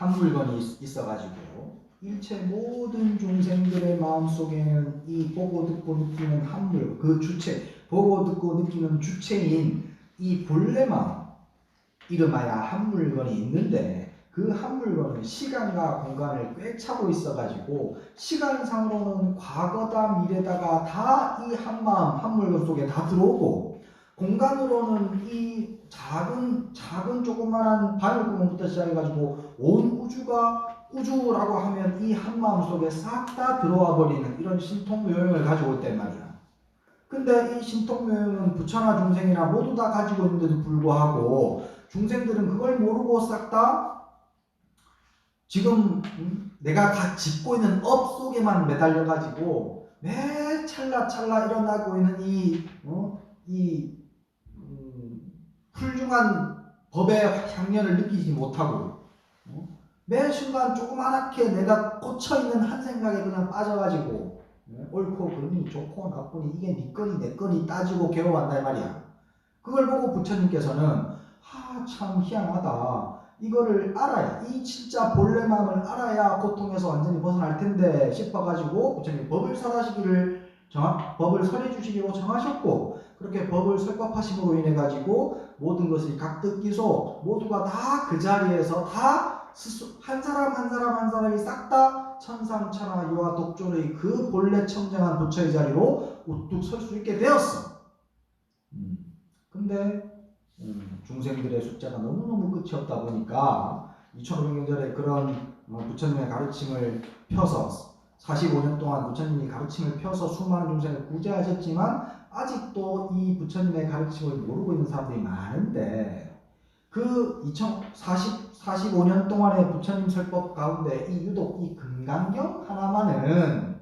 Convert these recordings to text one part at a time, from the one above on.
한 물건이 있어가지고 일체 모든 중생들의 마음속에는 이 보고 듣고 느끼는 한 물건, 그 주체, 보고 듣고 느끼는 주체인 이 본래 마음, 이름하여 한 물건이 있는데 그 한 물건은 시간과 공간을 꽉 차고 있어가지고 시간상으로는 과거다 미래다가 다 이 한 마음, 한 물건 속에 다 들어오고, 공간으로는 이 작은 조그만한 바늘구멍부터 시작해가지고 온 우주라고 하면 이 한 마음 속에 싹 다 들어와 버리는 이런 신통묘용을 가지고 있단 말이야. 근데 이 신통묘용은 부처나 중생이나 모두 다 가지고 있는데도 불구하고 중생들은 그걸 모르고 싹 다 지금 내가 짓고 있는 업 속에만 매달려가지고 매 찰나찰나 일어나고 있는 이 훌륭한 법의 향연을 느끼지 못하고 매 순간 조그맣게 내가 꽂혀있는 한 생각에 그냥 빠져가지고 옳고 그름이 좋고 나쁘니 이게 네 거니 내 거니 따지고 괴로워한다 이 말이야. 그걸 보고 부처님께서는 참 희한하다. 이거를 알아야, 이 진짜 본래 마음을 알아야 고통에서 완전히 벗어날 텐데 싶어가지고 부처님이 법을 설해주시기로 정하셨고, 그렇게 법을 설법하심으로 인해 가지고 모든 것이 각득기소 모두가 다 그 자리에서 다 한 사람 한 사람이 싹 다 천상천하 유아 독존의 그 본래 청정한 부처의 자리로 우뚝 설 수 있게 되었어. 근데 중생들의 숫자가 너무너무 끝이 없다 보니까 2500년전에 그런 부처님의 가르침을 펴서 45년 동안 부처님이 가르침을 펴서 수많은 중생을 구제하셨지만 아직도 이 부처님의 가르침을 모르고 있는 사람들이 많은데, 그 45년 동안의 부처님 설법 가운데 유독 이 금강경 하나만은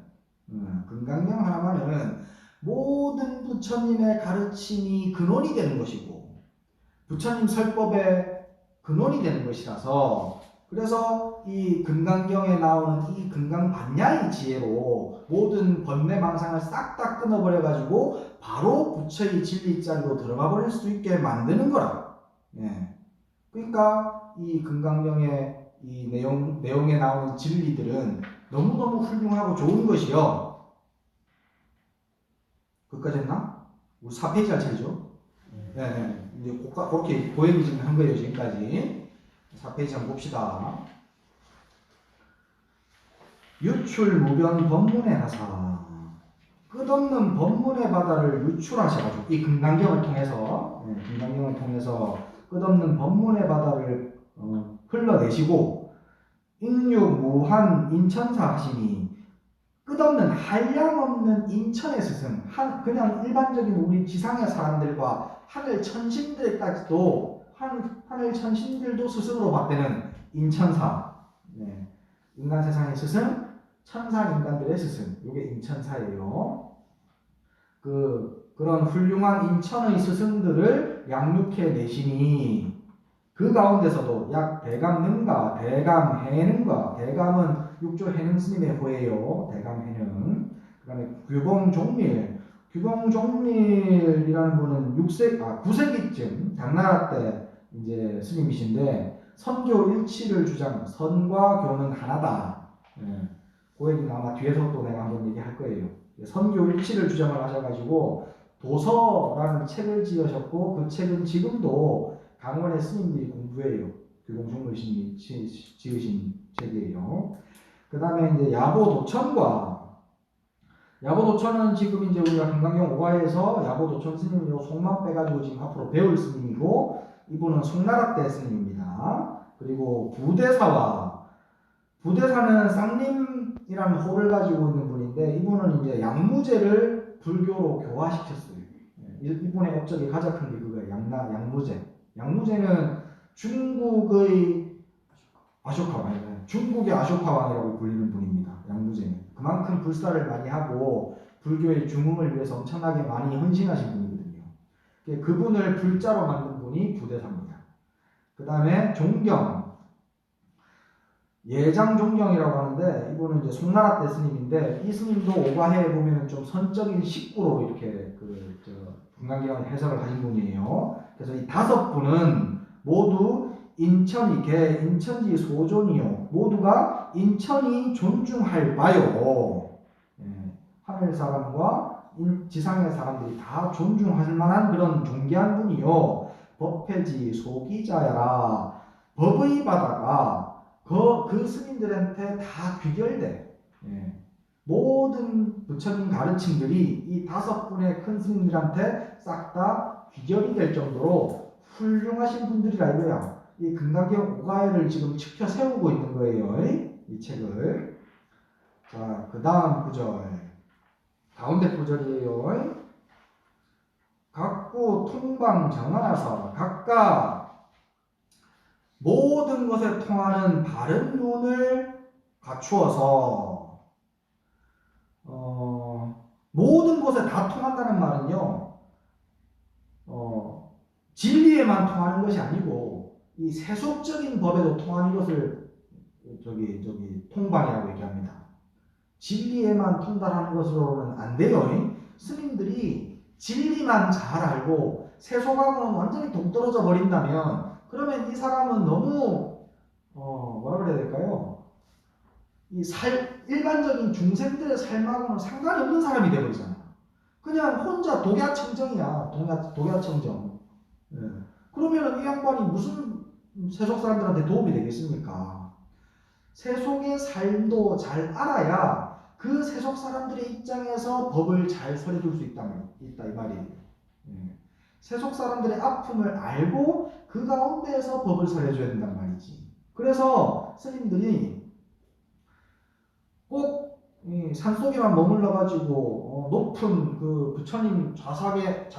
모든 부처님의 가르침이 근원이 되는 것이고 부처님 설법의 근원이 되는 것이라서, 그래서 이 금강경에 나오는 이 금강반야의 지혜로 모든 번뇌망상을 싹 다 끊어버려가지고 바로 부처의 진리자리로 들어가 버릴 수 있게 만드는 거라. 그러니까 이 금강경의 이 내용에 나오는 진리들은 너무너무 훌륭하고 좋은 것이요. 거기까지 했나? 우리 4페이지 할 차례죠? 네. 이제 그렇게 고해기 지금 한 거예요, 지금까지. 4페이지 한번 봅시다. 유출무변 법문의 하사. 끝없는 법문의 바다를 유출하셔가지고, 이 금강경을 통해서, 끝없는 법문의 바다를 흘러내시고, 인육무한 인천사 하시니, 끝없는 한량없는 인천의 스승, 그냥 일반적인 우리 지상의 사람들과 하늘 천신들까지도, 하늘 천신들도 스승으로 받드는 인천사, 인간 세상의 스승, 천상 인간들의 스승, 이게 인천사예요. 그런 훌륭한 인천의 스승들을 양육해 내시니, 그 가운데서도 약 대감능가, 대감해능가, 대감은 육조 해능 스님의 호예요. 대감해능. 그 다음에 규봉종밀이라는 분은 9세기쯤 당나라 때 이제 스님이신데, 선교 일치를 주장, 선과 교는 하나다. 그 얘기는 아마 뒤에서 또 내가 한번 얘기할 거예요. 선교 일치를 주장을 하셔가지고 도서라는 책을 지으셨고, 그 책은 지금도 강원의 스님들이 공부해요. 규봉종밀 스님이 지으신 책이에요. 그 다음에 이제 야보도천은 지금 이제 우리가 금강경 5화에서 야보도천 스님으로 속만 빼가지고 지금 앞으로 배울 스님이고, 이분은 송나라 때 스님입니다. 그리고 부대사는 쌍림이라는 호를 가지고 있는 분인데, 이분은 이제 양무제를 불교로 교화시켰어요. 이분의 업적이 가장 큰 게 그거예요. 양무제는 중국의 아쇼카왕이라고 불리는 분입니다. 양무제는 그만큼 불사를 많이 하고 불교의 중흥을 위해서 엄청나게 많이 헌신하신 분이거든요. 그분을 불자로 만든 분이 부대사입니다. 그 다음에 예장종경이라고 하는데, 이분은 이제 송나라 때 스님인데, 이 스님도 오과해에 보면 좀 선적인 식구로 이렇게 금강경을 해석을 하신 분이에요. 그래서 이 5분은 모두 인천이 개 인천지 소존이요 모두가 인천이 존중할 바요. 하늘 사람과 지상의 사람들이 다 존중할 만한 그런 존귀한 분이요. 법회지 소기자야라. 법의 바다가 그 스님들한테 다 귀결돼. 모든 부처님 가르침들이 이 5분의 큰 스님들한테 싹 다 귀결이 될 정도로 훌륭하신 분들이라 이거야. 이 금강경 오가회를 지금 지켜 세우고 있는 거예요. 이 책을. 자, 그 다음 구절. 가운데 구절이에요. 각구 통방 정하나서 각각 모든 것에 통하는 바른 눈을 갖추어서 모든 것에 다 통한다는 말은요. 진리에만 통하는 것이 아니고 이 세속적인 법에도 통하는 것을 통방이라고 얘기합니다. 진리에만 통달하는 것으로는 안 돼요. 스님들이 진리만 잘 알고 세속하고는 완전히 동떨어져 버린다면 그러면 이 사람은 너무 뭐라 그래야 될까요? 일반적인 중생들의 삶하고는 상관이 없는 사람이 되어버리잖아. 그냥 혼자 독야청정이야. 독야청정. 그러면 이 양반이 무슨 세속 사람들한테 도움이 되겠습니까? 세속의 삶도 잘 알아야 그 세속 사람들의 입장에서 법을 잘 설해줄 수 있다 이 말이에요. 세속 사람들의 아픔을 알고 그 가운데에서 법을 설해줘야 된단 말이지. 그래서 스님들이 꼭 산속에만 머물러 가지고 높은 그 부처님 좌삭에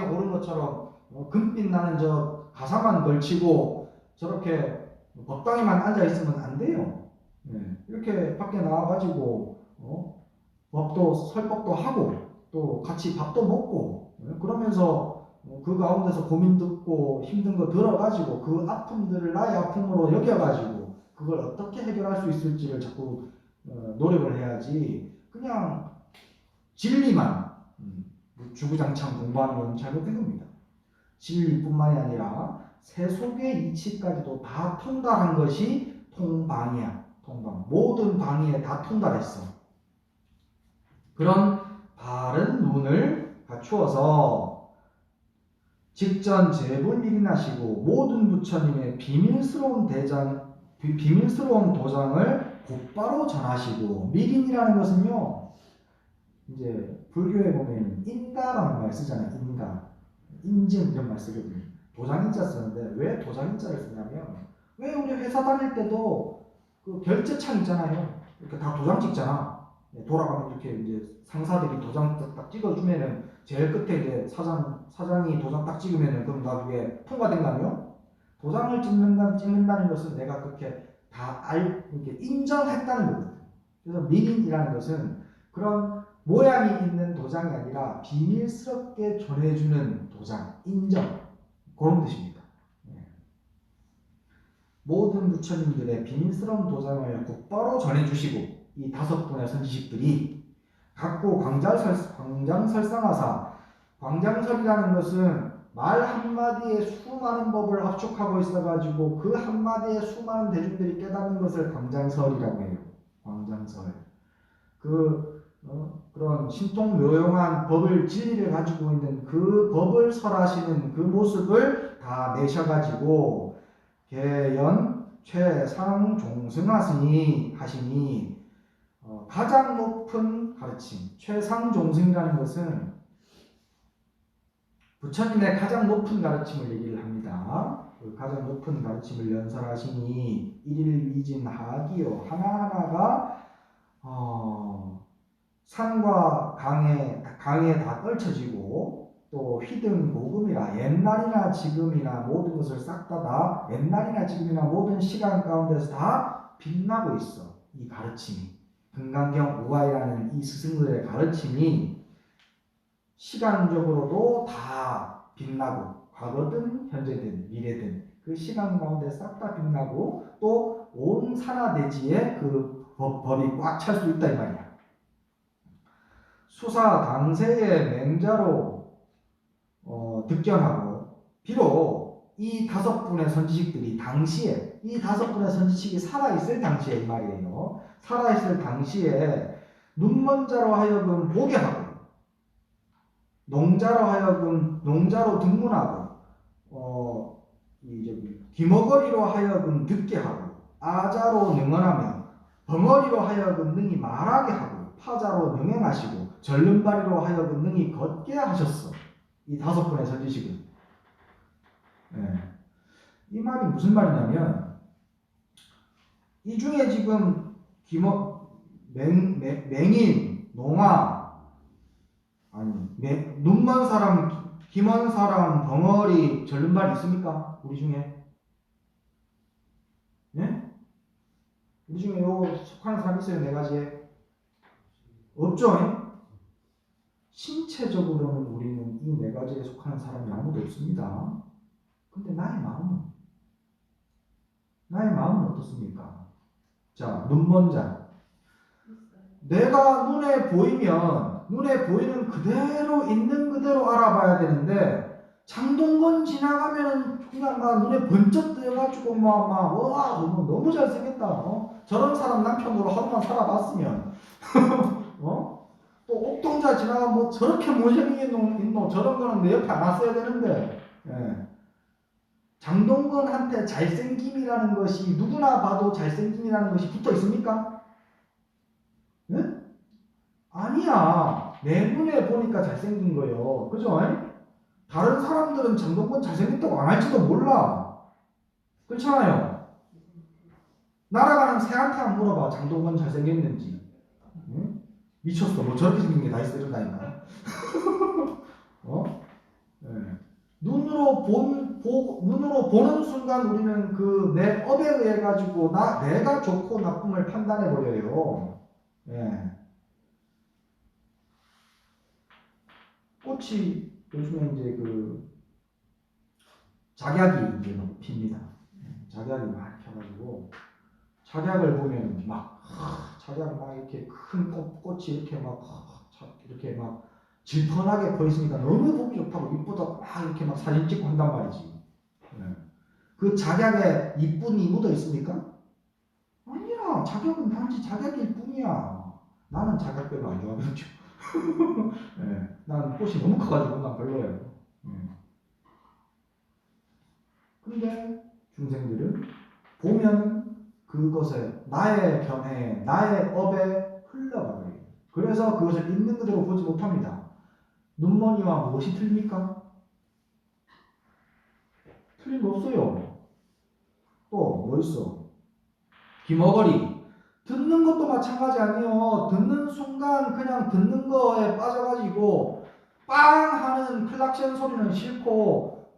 오른 것처럼 금빛 나는 저 가사만 걸치고 저렇게 법당에만 앉아 있으면 안 돼요. 이렇게 밖에 나와 가지고 법도 설법도 하고 또 같이 밥도 먹고 그러면서 그 가운데서 고민 듣고 힘든 거 들어가지고 그 아픔들을 나의 아픔으로 여겨가지고 그걸 어떻게 해결할 수 있을지를 자꾸 노력을 해야지 그냥 진리만 주구장창 공부하는 건 잘못된 겁니다. 진리뿐만이 아니라 세속의 이치까지도 다 통달한 것이 통방이야. 통방. 모든 방위에 다 통달했어. 그런 바른 눈을 갖추어서 직전 재불일인하시고 모든 부처님의 비밀스러운 도장을 곧바로 전하시고 밀인이라는 것은요. 이제 불교에 보면 인가라는 말 쓰잖아요. 인가. 인증 이런 말 쓰거든요. 도장인자 쓰는데 왜 도장인자를 쓰냐면 왜 우리 회사 다닐 때도 그 결제창 있잖아요. 이렇게 다 도장 찍잖아. 돌아가면 이렇게 이제 상사들이 도장 딱 찍어주면은 제일 끝에 이제 사장이 도장 딱 찍으면은 그럼 나중에 통과된다며? 도장을 찍는다는 것은 내가 그렇게 이렇게 인정했다는 거거든. 그래서 밀인이라는 것은 그런 모양이 있는 도장이 아니라 비밀스럽게 전해주는 도장, 인정 그런 뜻입니다. 모든 부처님들의 비밀스러운 도장을 곧바로 전해주시고 이 5분의 선지식들이 각고 광장설상하사 광장설이라는 것은 말 한마디에 수많은 법을 압축하고 있어가지고 그 한마디에 수많은 대중들이 깨닫는 것을 광장설이라고 해요. 광장설. 그런 신통묘용한 법을 진리를 가지고 있는 그 법을 설하시는 그 모습을 다 내셔가지고 개연 최상 종승하시니 가장 높은 가르침 최상 종승이라는 것은 부처님의 가장 높은 가르침을 얘기를 합니다. 그 가장 높은 가르침을 연설하시니 일일위진하기요 하나하나가 산과 강에 다 떨쳐지고 또 휘등 고금이라 옛날이나 지금이나 모든 것을 싹 다 옛날이나 지금이나 모든 시간 가운데서 다 빛나고 있어. 이 가르침이 금강경 오가이라는 이 스승들의 가르침이 시간적으로도 다 빛나고 과거든 현재든 미래든 그 시간 가운데 싹 다 빛나고 또 온 산하대지에 그 법이 꽉 찰 수 있다 이 말이야. 수사 당세의 맹자로 득견하고 비록 이 5분의 선지식들이 당시에 이 5분의 선지식이 살아있을 당시에 이 말이에요. 살아있을 당시에 눈먼자로 하여금 보게 하고 농자로 하여금 농자로 등문하고 귀머거리로 하여금 듣게 하고 아자로 능언하며 벙어리로 하여금 능히 말하게 하고 파자로 능행하시고 절름발이로 하여금 능히 걷게 하셨어. 이 5분의 선지식은. 이 말이 무슨 말이냐면 이 중에 지금 맹인, 농아, 눈먼 사람, 귀먼 사람, 벙어리, 절름발이 있습니까? 우리 중에? 네? 우리 중에 요 속하는 사람 있어요? 4가지에? 없죠? 신체적으로는 우리는 이 4가지에 속하는 사람이 아무도 없습니다. 근데 나의 마음은 어떻습니까? 자, 눈먼 자. 내가 눈에 보이는 그대로 있는 그대로 알아봐야 되는데 장동건 지나가면 그냥 막 눈에 번쩍 뜨여가지고 와 너무 잘생겼다. 저런 사람 남편으로 하루만 살아봤으면 또 옥동자 지나가면 뭐 저렇게 모양이 있노 저런 거는 내 옆에 안 왔어야 되는데 장동건한테 잘생김이라는 것이 누구나 봐도 잘생김이라는 것이 붙어 있습니까? 네? 아니야. 내 눈에 보니까 잘생긴 거예요. 그죠? 다른 사람들은 장동건 잘생겼다고 안 할지도 몰라. 그렇잖아요. 날아가는 새한테 안 물어봐. 장동건 잘생겼는지. 응? 미쳤어. 뭐 저렇게 생긴 게 다 있어. 이런다니까. 네. 눈으로 보는 순간 우리는 그 내 업에 의해 가지고 내가 좋고 나쁨을 판단해 버려요. 예. 꽃이 요즘에 이제 그 작약이 이제 막 핍니다. 작약이 많이 펴가지고 작약을 보면 작약 막 이렇게 큰 꽃이 이렇게 이렇게 막 질펀하게 보이시니까 너무 보기 좋다고 이쁘다고 막 이렇게 막 사진 찍고 한단 말이지. 그 작약에 이쁨이 묻어 있습니까? 아니야. 작약은 단지 작약일 뿐이야. 나는 작약 별로 안 좋아하거든요. 난 꽃이 너무 커가지고 난 별로예요. 근데 중생들은 보면 그것에 나의 견해에 나의 업에 흘러가요. 그래서 그것을 있는 그대로 보지 못합니다. 눈머니와 무엇이 틀립니까? 틀린 거 없어요. 또 뭐 있어? 귀머거리. 듣는 것도 마찬가지 아니에요. 듣는 순간 그냥 듣는 거에 빠져가지고 빵 하는 클락션 소리는 싫고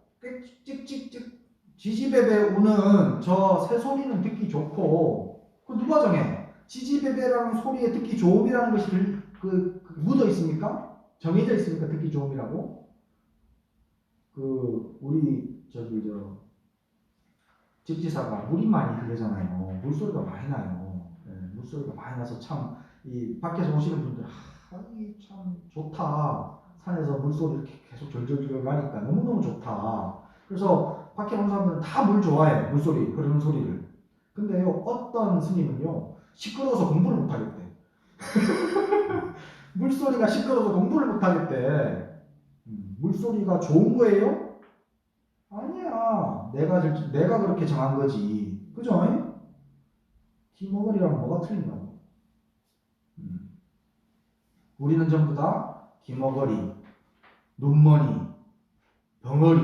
찍찍찍 지지배배 우는 저 새 소리는 듣기 좋고 그 누가 정해? 지지배배라는 소리에 듣기 좋음이라는 것이 묻어 있습니까? 정해져 있습니까? 듣기 좋음이라고? 우리 집지사가 물이 많이 흐르잖아요. 물소리가 많이 나요. 물소리가 많이 나서 참 이 밖에서 오시는 분들 이게 참 좋다. 산에서 물소리 이렇게 계속 절절절 나니까 너무너무 좋다. 그래서 밖에 오는 사람들은 다 물 좋아해. 물소리 흐르는 소리를. 근데요 어떤 스님은요 시끄러워서 공부를 못하겠대. 물소리가 시끄러워서 공부를 못하겠대. 물소리가 좋은 거예요? 아니야. 내가 그렇게 정한 거지. 그죠? 귀머거리랑 뭐가 틀린가요? 우리는 전부 다 귀머거리, 눈머니, 덩어리,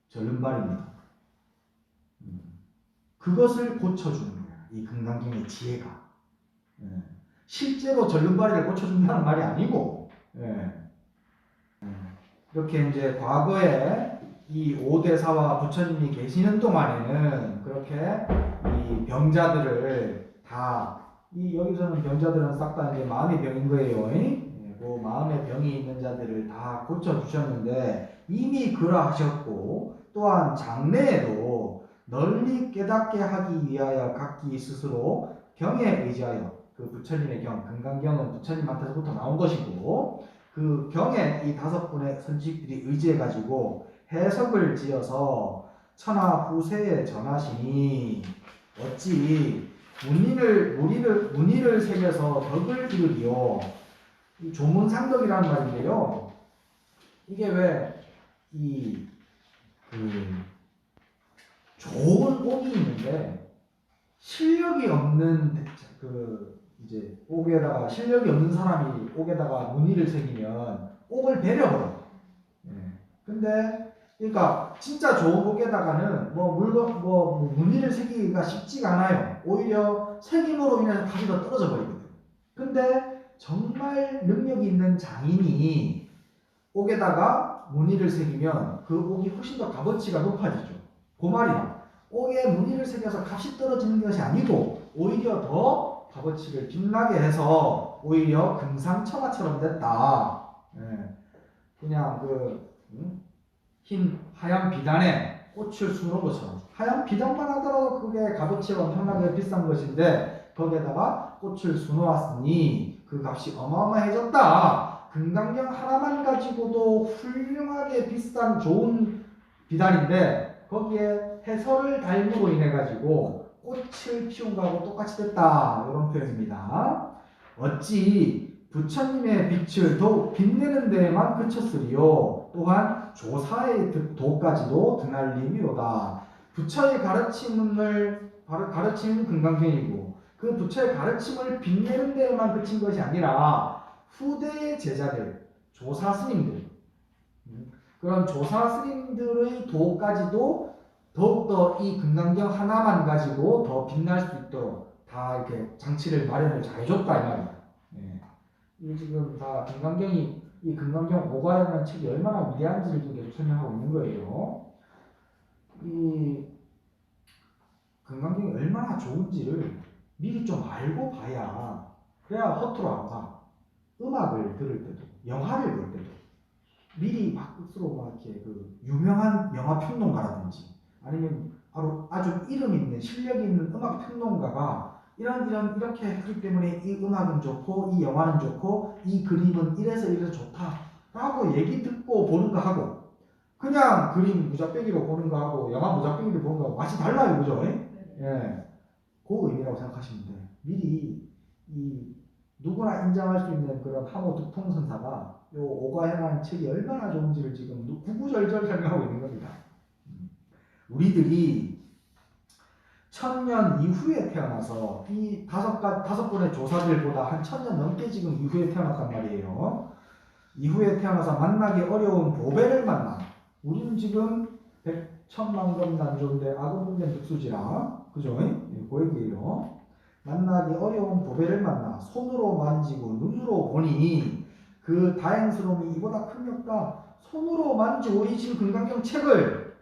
절름발입니다. 그것을 고쳐주는 거야. 이 금강경의 지혜가. 실제로 절름발이를 고쳐준다는 말이 아니고 이렇게 이제 과거에 이 오대사와 부처님이 계시는 동안에는 그렇게 이 병자들을 다 여기서는 병자들은 싹 다 이제 마음의 병인 거예요. 그 마음의 병이 있는 자들을 다 고쳐주셨는데 이미 그러하셨고 또한 장래에도 널리 깨닫게 하기 위하여 각기 스스로 경에 의지하여 그 부처님의 경, 금강경은 부처님한테서부터 나온 것이고 그 경에 이 5분의 선지식들이 의지해가지고 해석을 지어서 천하 후세에 전하시니 어찌 문의를 새겨서 덕을 이루리요. 이 조문상덕이라는 말인데요. 이게 왜 이 좋은 옥이 있는데 실력이 없는 이제 옥에다가 실력이 없는 사람이 옥에다가 문의를 새기면 옥을 배려버려. 근데 그러니까 진짜 좋은 옥에다가는 문의를 새기기가 쉽지가 않아요. 오히려 새김으로 인해서 값이 더 떨어져 버리거든. 근데 정말 능력이 있는 장인이 옥에다가 문의를 새기면 그 옥이 훨씬 더 값어치가 높아지죠. 그 말이야. 옥에 문의를 새겨서 값이 떨어지는 것이 아니고 오히려 더 값어치를 빛나게 해서 오히려 금상첨화처럼 됐다. 그냥 흰 하얀 비단에 꽃을 수놓은 것처럼 하얀 비단만 하더라도 그게 값어치가 엄청나게 비싼 것인데 거기에다가 꽃을 수놓았으니 그 값이 어마어마해졌다. 금강경 하나만 가지고도 훌륭하게 비싼 좋은 비단인데 거기에 해설을 달므로 인해 가지고 꽃을 피운 거하고 똑같이 됐다. 이런 표현입니다. 어찌 부처님의 빛을 더욱 빛내는 데에만 그쳤으리요. 또한 조사의 도까지도 드날림이로다. 부처의 가르치는 금강경이고 그 부처의 가르침을 빛내는 데에만 그친 것이 아니라 후대의 제자들, 조사 스님들, 그런 조사 스님들의 도까지도 더욱더 이 금강경 하나만 가지고 더 빛날 수 있도록 다 이렇게 장치를 마련을 잘 해줬다 이 말이야. 이 지금 다 이 금강경 오가라는 책이 얼마나 위대한지를 좀 계속 설명하고 있는 거예요. 이 금강경이 얼마나 좋은지를 미리 좀 알고 봐야 그래야 허투루 안 가. 음악을 들을 때도, 영화를 볼 때도 미리 막 스스로 막 이렇게 유명한 영화 평론가라든지 아니면 아주 이름 있는 실력 있는 음악 평론가가 이렇게 했기 때문에 이 음악은 좋고 이 영화는 좋고 이 그림은 이래서 좋다라고 얘기 듣고 보는 거 하고 그냥 그림 무작배기로 보는 거 하고 영화 무작배기로 보는 거하고 맛이 달라요, 그죠? 예, 그 의미라고 생각하시면 돼요. 미리 누구나 인정할 수 있는 그런 하모 득풍선사가 요 오가해라는 책이 얼마나 좋은지를 지금 구구절절 설명하고 있는 겁니다. 우리들이 1000년 이후에 태어나서 이 다섯 분의 조사들보다 한 1000년 넘게 지금 이후에 태어났단 말이에요. 이후에 태어나서 만나기 어려운 보배를 만나. 우리는 지금 100천만금 난조인데 아금문된 득수지라. 그죠? 그 얘기예요. 만나기 어려운 보배를 만나 손으로 만지고 눈으로 보니 그 다행스러움이 이보다 큰 게 없다. 손으로 만지고 이 지금 금강경 책을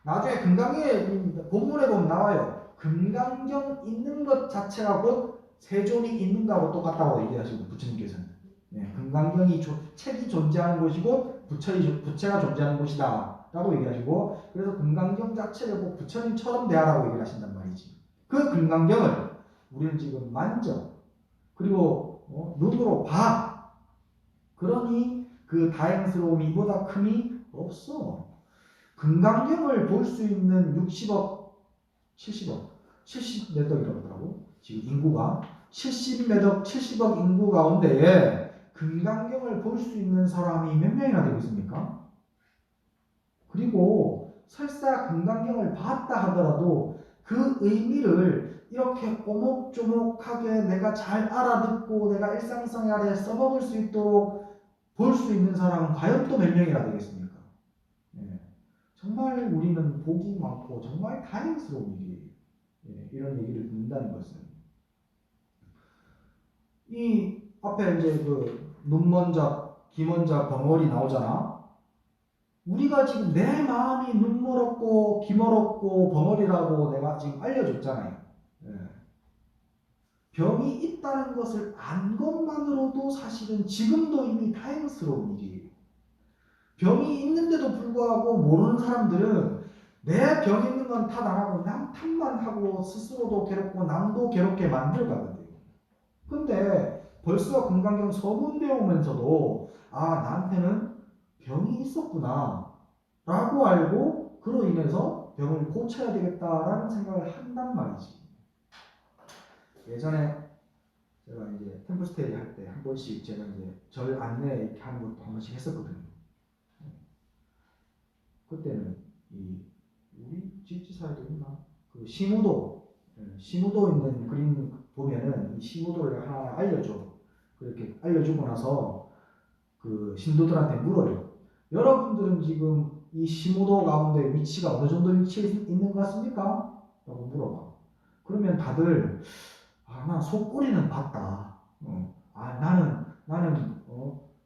나중에 금강의 본문에 보면 나와요. 금강경 있는 것 자체가 곧 세존이 있는 거하고 똑같다고 얘기하시고 부처님께서는 금강경이 책이 존재하는 곳이고 부처가 존재하는 곳이다 라고 얘기하시고 그래서 금강경 자체를 꼭 부처님처럼 대하라고 얘기를 하신단 말이지. 그 금강경을 우리는 지금 만져 그리고 눈으로 봐. 그러니 그 다행스러움이 이보다 큼이 없어. 금강경을 볼 수 있는 60억, 70억, 70몇 억이라고 하더라고. 지금 인구가 70억 인구 가운데에 금강경을 볼 수 있는 사람이 몇 명이나 되겠습니까? 그리고 설사 금강경을 봤다 하더라도 그 의미를 이렇게 오목조목하게 내가 잘 알아듣고 내가 일상생활에 써먹을 수 있도록 볼 수 있는 사람은 과연 또 몇 명이나 되겠습니까? 정말 우리는 복이 많고 정말 다행스러운 일이에요. 이런 얘기를 듣는다는 것은 이 앞에 이제 눈먼자, 기먼자, 벙어리 나오잖아. 우리가 지금 내 마음이 눈멀었고 기멀었고 벙어리라고 내가 지금 알려줬잖아요. 병이 있다는 것을 안 것만으로도 사실은 지금도 이미 다행스러운 일이에요. 병이 있는데도 불구하고 모르는 사람들은 내 병 있는 건 탓 안 하고 남 탓만 하고 스스로도 괴롭고 남도 괴롭게 만들어가거든요. 근데 벌써 금강경 서문 배우면서도 나한테는 병이 있었구나 라고 알고 그로 인해서 병을 고쳐야 되겠다라는 생각을 한단 말이지. 예전에 제가 이제 템플스테이 할 때 한 번씩 제가 이제 절 안내 이렇게 하는 것도 한 번씩 했었거든요. 그때는 이 우리 지지사에도 있나? 그 시무도 있는 그림 보면은 이 시무도를 하나 알려줘. 그렇게 알려주고 나서 그 신도들한테 물어요. 여러분들은 지금 이 시무도 가운데 위치가 어느 정도 위치에 있는 것 같습니까? 라고 물어봐. 그러면 다들 난 소꼬리는 봤다. 나는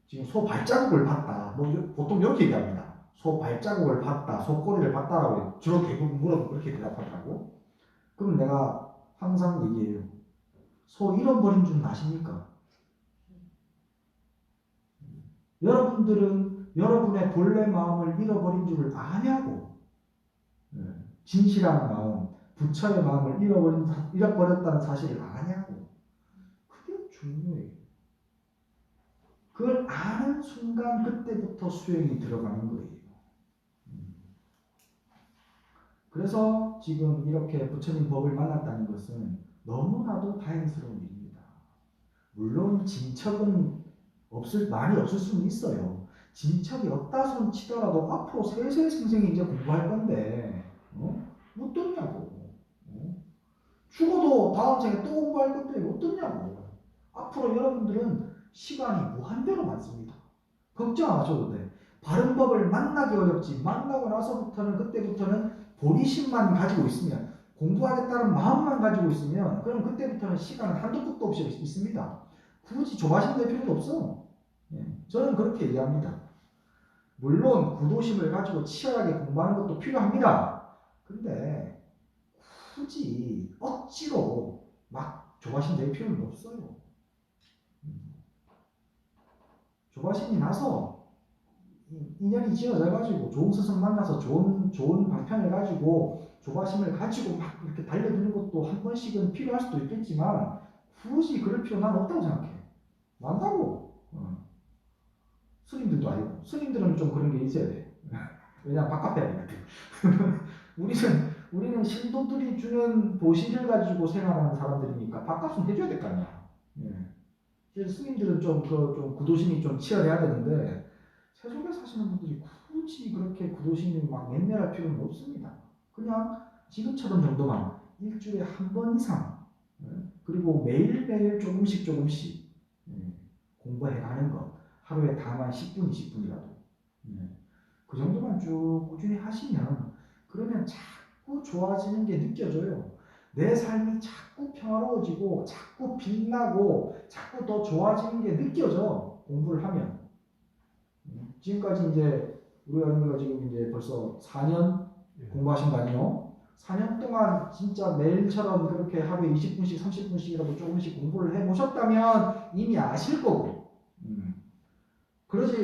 지금 소 발자국을 봤다. 뭐 보통 이렇게 얘기합니다. 소 발자국을 봤다, 소꼬리를 봤다라고 주로 대부분 물어보고 그렇게 대답하더라고. 그럼 내가 항상 얘기해요. 소 잃어버린 줄 아십니까? 여러분들은 여러분의 본래 마음을 잃어버린 줄을 아냐고. 진실한 마음, 부처의 마음을 잃어버렸다는 사실을 아냐고. 그게 중요해요. 그걸 아는 순간 그때부터 수행이 들어가는 거예요. 그래서 지금 이렇게 부처님 법을 만났다는 것은 너무나도 다행스러운 일입니다. 물론 진척은 많이 없을 수는 있어요. 진척이 없다 손 치더라도 앞으로 세세생생히 이제 공부할 건데 못 듣냐고. 죽어도 다음 생에 또 공부할 건데 못 듣냐고. 앞으로 여러분들은 시간이 무한대로 많습니다. 걱정 안 하셔도 돼. 바른 법을 만나기 어렵지. 만나고 나서부터는 그때부터는 보리심만 가지고 있으면 공부하겠다는 마음만 가지고 있으면 그럼 그때부터는 시간은 한도 끝도 없이 있습니다. 굳이 조바심 낼 필요도 없어. 저는 그렇게 얘기합니다. 물론 구도심을 가지고 치열하게 공부하는 것도 필요합니다. 근데 굳이 억지로 막 조바심 낼 필요는 없어요. 조바심이 나서 인연이 지어져가지고 좋은 스승 만나서 좋은 방편을 가지고 조바심을 가지고 막 이렇게 달려드는 것도 한 번씩은 필요할 수도 있겠지만 굳이 그럴 필요 난 없다고 생각해. 난다고. 스님들도 아니고 스님들은 좀 그런 게 있어야 돼. 왜냐면 바깥에 되거든. 우리는 신도들이 주는 보시를 가지고 생활하는 사람들이니까 밥값은 해줘야 될 거 아니야. 그래서 스님들은 좀 구도심이 좀 치열해야 되는데 세속에 사시는 분들이 굳이 그렇게 구도심이 막 맨날 필요는 없습니다. 그냥 지금처럼 정도만 일주일에 한 번 이상 그리고 매일매일 조금씩 공부해가는 것. 하루에 다만 10분, 20분이라도 그 정도만 쭉 꾸준히 하시면 그러면 자꾸 좋아지는 게 느껴져요. 내 삶이 자꾸 평화로워지고 자꾸 빛나고 자꾸 더 좋아지는 게 느껴져. 공부를 하면. 지금까지 이제 우리 어머니가 지금 이제 벌써 4년 공부하신 거 아니에요? 4년 동안 진짜 매일처럼 그렇게 하루에 20분씩 30분씩이라도 조금씩 공부를 해보셨다면 이미 아실 거고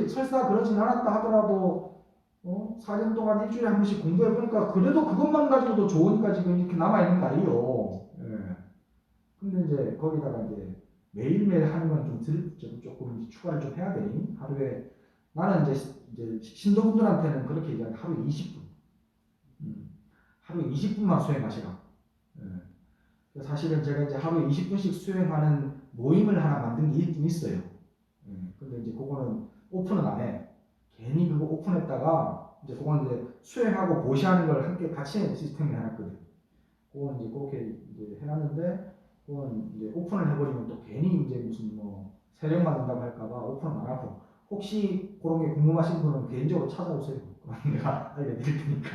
설사 그러진 않았다 하더라도 4년 동안 일주일에 한 번씩 공부해보니까 그래도 그것만 가지고도 좋으니까 지금 이렇게 남아있는 거 아니에요. 근데 이제 거기다가 이제 매일매일 하는 건 조금 추가를 좀 해야 되니 하루에 나는 이제 신도분들한테는 그렇게 얘기하는 하루에 20분. 하루에 20분만 수행하시라. 사실은 제가 이제 하루에 20분씩 수행하는 모임을 하나 만든 게 있긴 있어요. 근데 이제 그거는 오픈은 안 해. 괜히 그거 오픈했다가 이제 그건 이제 수행하고 보시하는 걸 함께 같이 시스템을 해놨거든. 그건 이제 그렇게 이제 해놨는데 그건 이제 오픈을 해버리면 또 괜히 이제 무슨 뭐 세력 만든다고 할까봐 오픈을 안 하고 혹시 그런 게 궁금하신 분은 개인적으로 찾아오세요. 그럼 내가 알려드릴 테니까.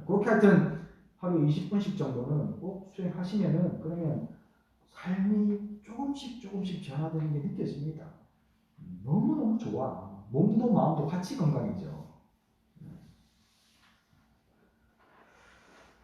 그렇게 하여튼 하루에 20분씩 정도는 꼭 수행하시면은 그러면 삶이 조금씩 변화되는 게 느껴집니다. 너무너무 좋아. 몸도 마음도 같이 건강해져.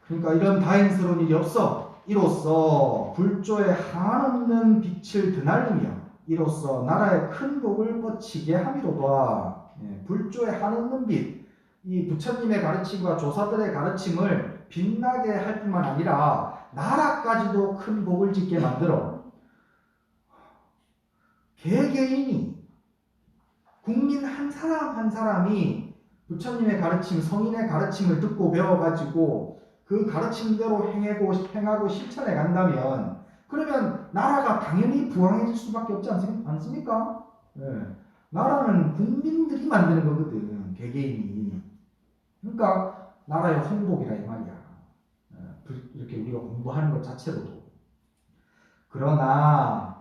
그러니까 이런 다행스러운 일이 없어. 이로써 불조에 한없는 빛을 드날리며 이로써 나라의 큰 복을 뻗치게 함이로다. 불조에 한없는 빛. 이 부처님의 가르침과 조사들의 가르침을 빛나게 할 뿐만 아니라 나라까지도 큰 복을 짓게 만들어 개개인이 국민 한 사람 한 사람이 부처님의 가르침, 성인의 가르침을 듣고 배워가지고 그 가르침대로 행하고 실천해 간다면 그러면 나라가 당연히 부강해질 수밖에 없지 않습니까? 예. 나라는 국민들이 만드는 거거든, 개개인이. 그러니까 나라의 홍복이라 이 말이야. 이렇게 우리가 공부하는 것 자체로도. 그러나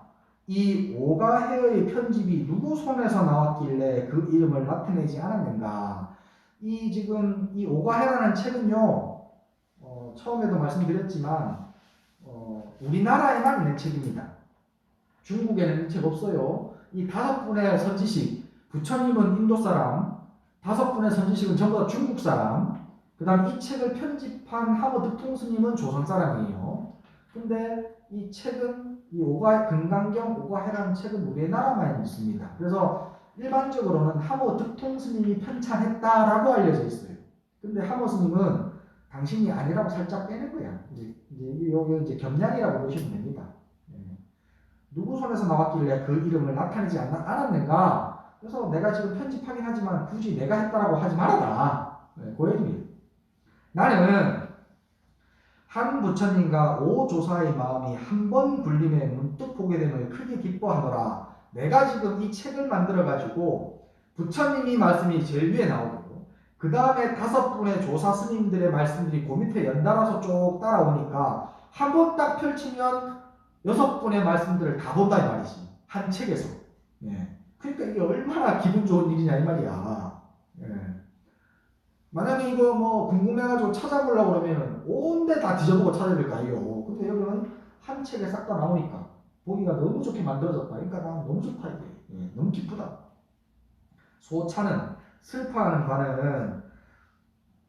이 오가헤어의 편집이 누구 손에서 나왔길래 그 이름을 나타내지 않았는가? 지금 이 오가헤라는 책은요, 처음에도 말씀드렸지만 우리나라에만 있는 책입니다. 중국에는 이 책 없어요. 이 5분의 선지식, 부처님은 인도 사람, 5분의 선지식은 전부 다 중국 사람, 그 다음 이 책을 편집한 하버득통 스님은 조선 사람이에요. 근데 이 책은 이 금강경 오가해라는 책은 우리나라만 있습니다. 그래서 일반적으로는 하버득통 스님이 편찬했다라고 알려져 있어요. 근데 하버 스님은 당신이 아니라고 살짝 빼는 거야. 이제 겸양이라고 보시면 됩니다. 누구 손에서 나왔길래 그 이름을 나타내지 않았는가? 그래서 내가 지금 편집하긴 하지만 굳이 내가 했다라고 하지 말아라. 그 얘기입니다. 나는 한 부처님과 오 조사의 마음이 한 번 굴림에 문득 보게 됨을 크게 기뻐하노라. 내가 지금 이 책을 만들어가지고 부처님이 말씀이 제일 위에 나오고 그 다음에 5분의 조사 스님들의 말씀들이 그 밑에 연달아서 쭉 따라오니까 한 번 딱 펼치면 6분의 말씀들을 다 본다 이 말이지. 한 책에서. 예. 그러니까 이게 얼마나 기분 좋은 일이냐 이 말이야. 예. 만약에 이거 뭐 궁금해가지고 찾아보려고 그러면 온데 다 뒤져보고 찾아야 될 거 아니에요. 근데 여기는 한 책에 싹 다 나오니까 보기가 너무 좋게 만들어졌다. 그러니까 난 너무 좋다 이게. 예. 너무 기쁘다. 소차는 슬퍼하는 바는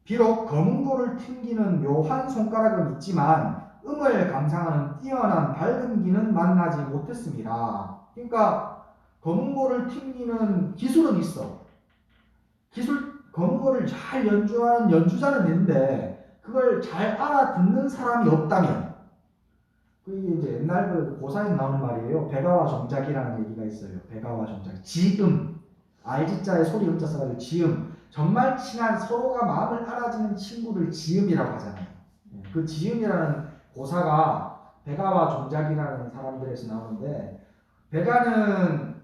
비록 검은고를 튕기는 묘한 손가락은 있지만 음을 감상하는 뛰어난 밝은 기는 만나지 못했습니다. 그러니까 검은고를 튕기는 기술은 있어. 검은고를 잘 연주하는 연주자는 있는데 그걸 잘 알아듣는 사람이 없다면 그게 이제 옛날 그 고사에 나오는 말이에요. 배가와 정작이라는 얘기가 있어요. 배가와 정작. 지음. 알지자에 소리 음자 써가지고 지음. 정말 친한 서로가 마음을 알아주는 친구를 지음이라고 하잖아요. 그 지음이라는 고사가 배가와 종작이라는 사람들에서 나오는데 배가는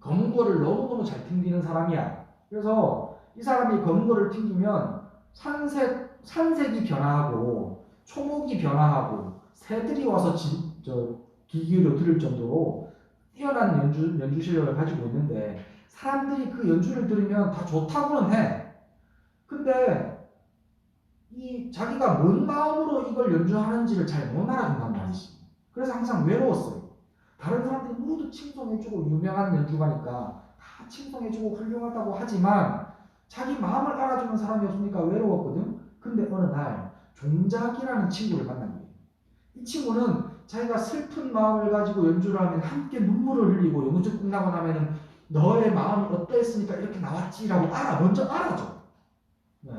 검은고를 너무너무 잘 튕기는 사람이야. 그래서 이 사람이 검은고를 튕기면 산색이 변화하고 초목이 변화하고 새들이 와서 귀 기울여 들을 정도로 뛰어난 연주 실력을 가지고 있는데 사람들이 그 연주를 들으면 다 좋다고는 해. 근데 자기가 뭔 마음으로 이걸 연주하는지를 잘 못 알아준단 말이지. 그래서 항상 외로웠어요. 다른 사람들이 모두 칭송해주고 유명한 연주가니까 다 칭송해주고 훌륭하다고 하지만 자기 마음을 알아주는 사람이 없으니까 외로웠거든. 근데 어느 날 종작이라는 친구를 만난 거예요. 이 친구는 자기가 슬픈 마음을 가지고 연주를 하면 함께 눈물을 흘리고 연주 끝나고 나면은 너의 마음이 어떠했으니까 이렇게 나왔지라고 먼저 알아줘. 네.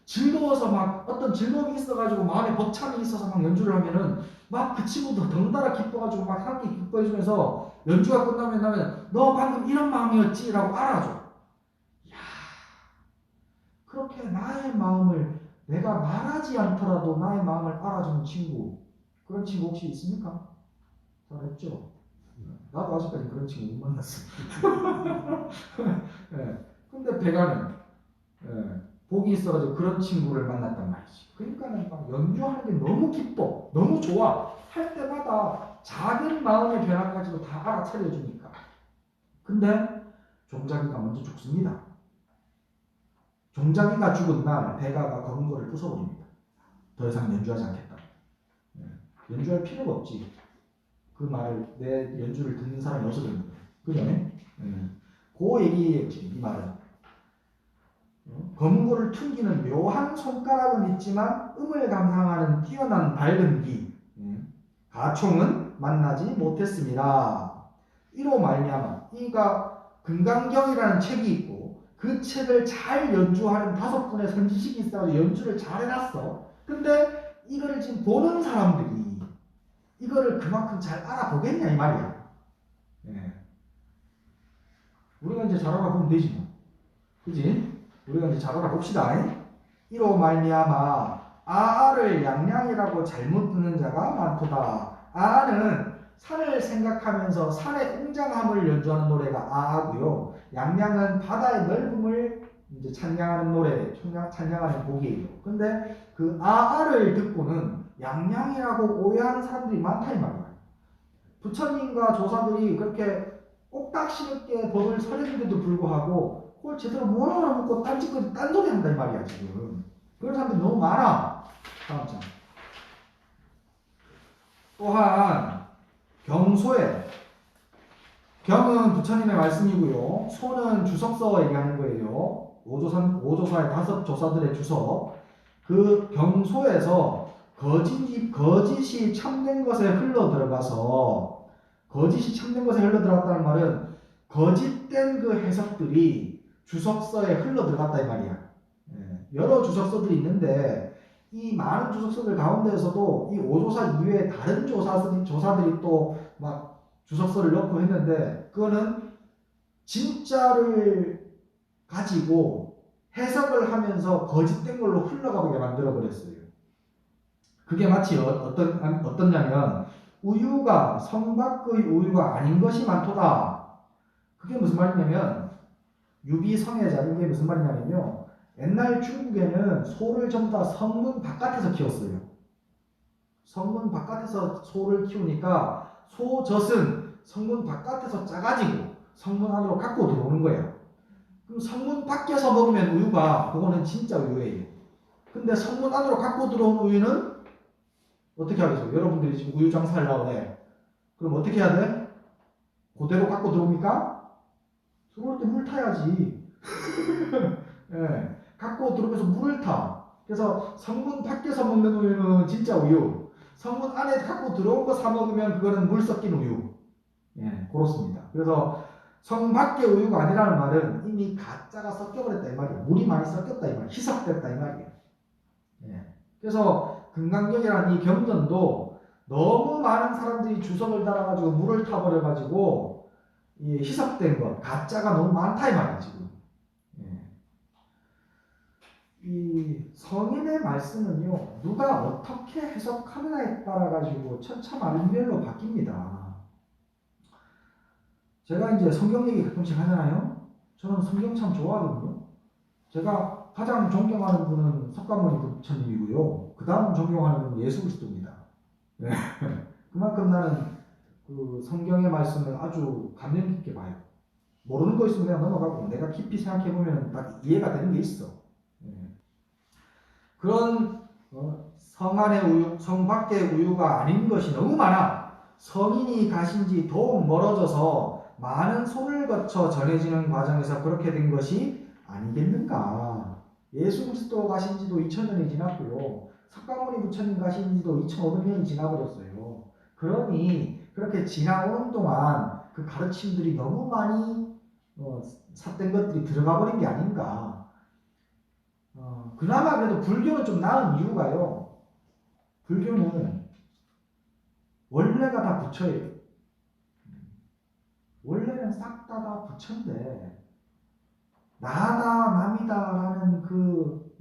즐거워서 막 어떤 즐거움이 있어가지고 마음에 벅참이 있어서 막 연주를 하면은 막 그 친구도 덩달아 기뻐가지고 막 함께 기뻐해주면서 연주가 끝나면 너 방금 이런 마음이었지라고 알아줘. 이야, 그렇게 나의 마음을 내가 말하지 않더라도 나의 마음을 알아주는 친구, 그런 친구 혹시 있습니까? 잘 없죠. 나도 아직까지 그런 친구 못 만났어. 네. 근데 배가는 복이 있어가지고 그런 친구를 만났단 말이지. 그러니까는 막 연주하는 게 너무 기뻐, 너무 좋아. 할 때마다 작은 마음의 변화까지도 다 알아차려주니까. 근데 종자기가 먼저 죽습니다. 종자기가 죽은 날 배가가 검은고를 부숴버립니다. 더 이상 연주하지 않겠다. 연주할 필요가 없지. 그 말을 내 연주를 듣는 사람이 없어서 그런 거예요. 그죠? 그 얘기예요 지금 이 말은. 검은고를 튕기는 묘한 손가락은 있지만 음을 감상하는 뛰어난 밝은 기 가총은 만나지 못했습니다. 이로 말미암아 그러니까 금강경이라는 책이 있고 그 책을 잘 연주하는 5분의 선지식이 있어서 연주를 잘 해놨어. 근데 이거를 지금 보는 사람들이 이거를 그만큼 잘 알아보겠냐 이 말이야. 우리가 이제 잘 알아보면 되지 뭐. 그지? 우리가 이제 잘 알아봅시다. 이로 말미암아 아아를 양양이라고 잘못 듣는 자가 많도다. 아아는 산을 생각하면서 산의 웅장함을 연주하는 노래가 아아고요. 양양은 바다의 넓음을 이제 찬양하는 노래, 찬양하는 곡이에요. 근데 그 아아를 듣고는 양양이라고 오해하는 사람들이 많다 이 말이야. 부처님과 조사들이 그렇게 옥닥시럽게 법을 설했는데도 불구하고 그걸 제대로 못 알아먹고 딴짓거리 딴소리 한다 이 말이야 지금. 그런 사람들이 너무 많아. 다음 장. 또한 경소에, 경은 부처님의 말씀이고요. 소는 주석서 얘기하는 거예요. 오조사의 5조사들의 주석. 그 경소에서 거짓이 참된 것에 흘러 들어가서, 거짓이 참된 것에 흘러 들어갔다는 말은 거짓된 그 해석들이 주석서에 흘러 들어갔다 이 말이야. 여러 주석서들이 있는데 이 많은 주석서들 가운데에서도 이 오조사 이외에 다른 조사들이 또 막 주석서를 넣고 했는데 그거는 진짜를 가지고 해석을 하면서 거짓된 걸로 흘러가게 만들어 버렸어요. 그게 마치 어떠냐면 우유가 성밖의 우유가 아닌 것이 많도다. 그게 무슨 말이냐면 유비성애자, 이게 무슨 말이냐면요. 옛날 중국에는 소를 전부 다 성문 바깥에서 키웠어요. 성문 바깥에서 소를 키우니까 소젖은 성문 바깥에서 짜가지고 성문 안으로 갖고 들어오는 거예요. 그럼 성문 밖에서 먹으면 우유가 그거는 진짜 우유예요. 근데 성문 안으로 갖고 들어온 우유는 어떻게 하겠어요? 여러분들이 지금 우유 장사하려고 해. 그럼 어떻게 해야 돼? 그대로 갖고 들어옵니까? 들어올 때 물 타야지. 예, 갖고 들어오면서 물을 타. 그래서 성문 밖에서 먹는 우유는 진짜 우유. 성문 안에 갖고 들어온 거 사 먹으면 그거는 물 섞인 우유. 예, 그렇습니다. 그래서 성 밖의 우유가 아니라는 말은 이미 가짜가 섞여버렸다 이 말이에요. 물이 많이 섞였다 이 말이에요. 희석됐다 이 말이에요. 예. 그래서 금강경이라는 이 경전도 너무 많은 사람들이 주석을 달아가지고 물을 타버려가지고 이 희석된 것, 가짜가 너무 많다 이 말이에요 지금. 예. 이 성인의 말씀은요 누가 어떻게 해석하느냐에 따라 가지고 천차만별로 바뀝니다. 제가 이제 성경 얘기 가끔씩 하잖아요. 저는 성경 참 좋아하거든요. 제가 가장 존경하는 분은 석가모니 부처님이고요. 그 다음 존경하는 분은 예수 그리스도입니다. 네. 그만큼 나는 그 성경의 말씀을 아주 감명 깊게 봐요. 모르는 거 있으면 그냥 넘어가고 내가 깊이 생각해 보면 딱 이해가 되는 게 있어. 네. 그런 성 안의 우유, 성 밖의 우유가 아닌 것이 너무 많아. 성인이 가신 지 더욱 멀어져서 많은 손을 거쳐 전해지는 과정에서 그렇게 된 것이 아니겠는가. 예수 그리스도 가신 지도 2000년이 지났고요. 석가모니 부처님 가신 지도 2500년이 지나버렸어요. 그러니 그렇게 지나오는 동안 그 가르침들이 너무 많이 삿된 것들이 들어가 버린 게 아닌가. 그나마 그래도 불교는 좀 나은 이유가요. 불교는 원래가 다 부처예요. 원래는 싹 다 부처인데 나다 남이다라는 그